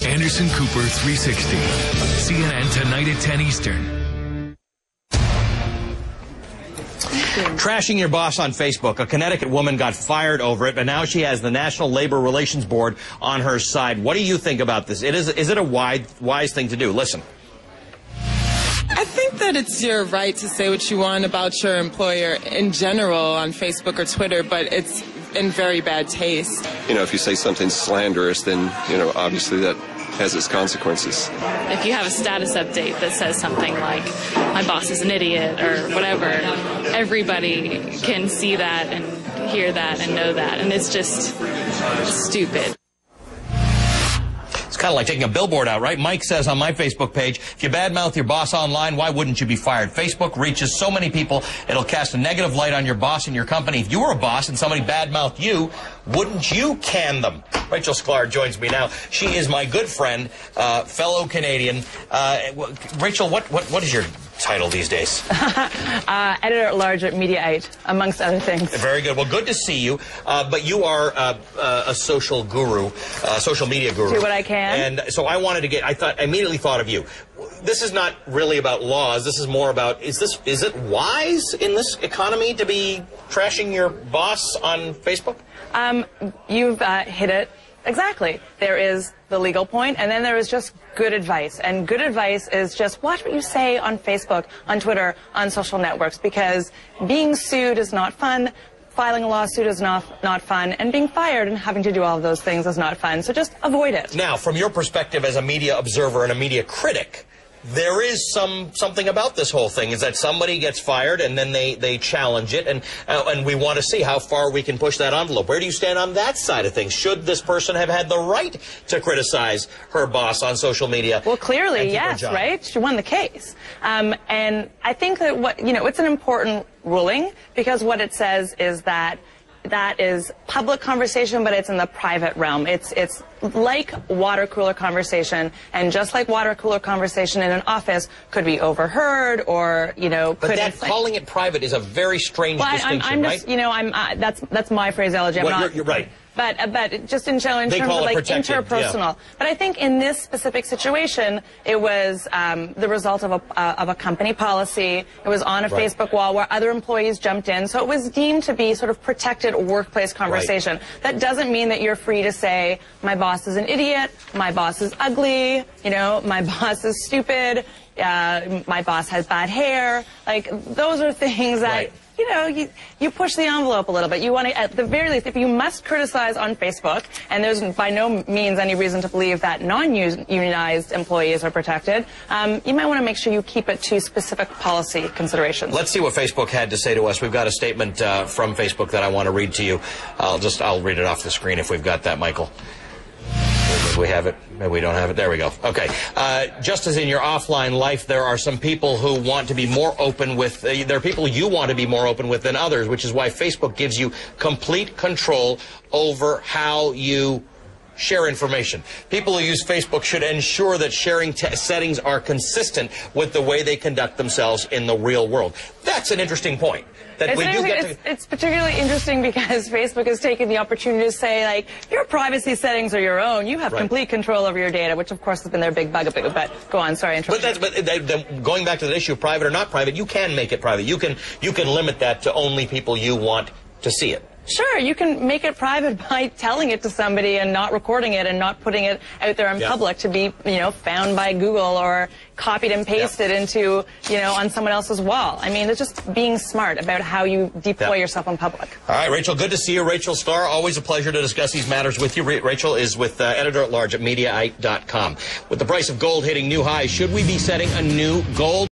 Anderson Cooper 360. CNN tonight at 10 Eastern. Trashing your boss on Facebook. A Connecticut woman got fired over it, but now she has the National Labor Relations Board on her side. What do you think about this? Is it a wise thing to do? Listen. I think that it's your right to say what you want about your employer in general on Facebook or Twitter, but it's in very bad taste. You know, if you say something slanderous, then, obviously that has its consequences. If you have a status update that says something like, my boss is an idiot or whatever, everybody can see that and hear that and know that, and it's just stupid. It's kind of like taking a billboard out, right? Mike says on my Facebook page, if you badmouth your boss online, why wouldn't you be fired? Facebook reaches so many people, it'll cast a negative light on your boss and your company. If you were a boss and somebody badmouthed you, wouldn't you can them? Rachel Sklar joins me now. She is my good friend, fellow Canadian. Rachel, what is your title these days? Editor-at-large at Mediaite, amongst other things. Very good. Well, good to see you. But you are a social guru, social media guru. Do what I can. And so I wanted to I immediately thought of you. This is not really about laws. This is more about, is it wise in this economy to be trashing your boss on Facebook? You've hit it exactly. There is the legal point, and then there is just good advice. And good advice is just watch what you say on Facebook, on Twitter, on social networks, because being sued is not fun. Filing a lawsuit is not fun, and being fired and having to do all of those things is not fun. So just avoid it. Now, from your perspective as a media observer and a media critic, there is something about this whole thing, is that somebody gets fired and then they challenge it, and we want to see how far we can push that envelope. Where do you stand on that side of things? Should this person have had the right to criticize her boss on social media? Well, clearly, yes, right? She won the case. And I think that it's an important ruling, because what it says is that is public conversation, but it's in the private realm. It's like water cooler conversation, and just like water cooler conversation in an office could be overheard, or But calling it private is a very strange distinction, right? Right? That's my phraseology. You're right. But just in general, in terms of like interpersonal. Yeah. But I think in this specific situation, it was the result of a company policy. It was on a Facebook wall where other employees jumped in, so it was deemed to be sort of protected workplace conversation. Right. That doesn't mean that you're free to say, my boss is an idiot, my boss is ugly, my boss is stupid, my boss has bad hair. Like, those are things that. Right. You push the envelope a little bit. You want to, at the very least, if you must criticize on Facebook, and there's by no means any reason to believe that non-unionized employees are protected, you might want to make sure you keep it to specific policy considerations. Let's see what Facebook had to say to us. We've got a statement from Facebook that I want to read to you. I'll read it off the screen if we've got that, Michael. Maybe we have it. Maybe we don't have it. There we go. Okay. Just as in your offline life, there are some people who want to be more open with, there are people you want to be more open with than others, which is why Facebook gives you complete control over how you share information. People who use Facebook should ensure that sharing settings are consistent with the way they conduct themselves in the real world. That's an interesting point. It's particularly interesting because Facebook has taken the opportunity to say, like, your privacy settings are your own. You have complete control over your data, which, of course, has been their big bugaboo. But go on, sorry, I interrupted. But going back to the issue of private or not private, you can make it private. You can limit that to only people you want to see it. Sure, you can make it private by telling it to somebody and not recording it and not putting it out there in public to be, found by Google or copied and pasted into, on someone else's wall. I mean, it's just being smart about how you deploy yourself in public. All right, Rachel, good to see you. Rachel Sklar, always a pleasure to discuss these matters with you. Rachel is with editor-at-large at Mediaite.com. With the price of gold hitting new highs, should we be setting a new gold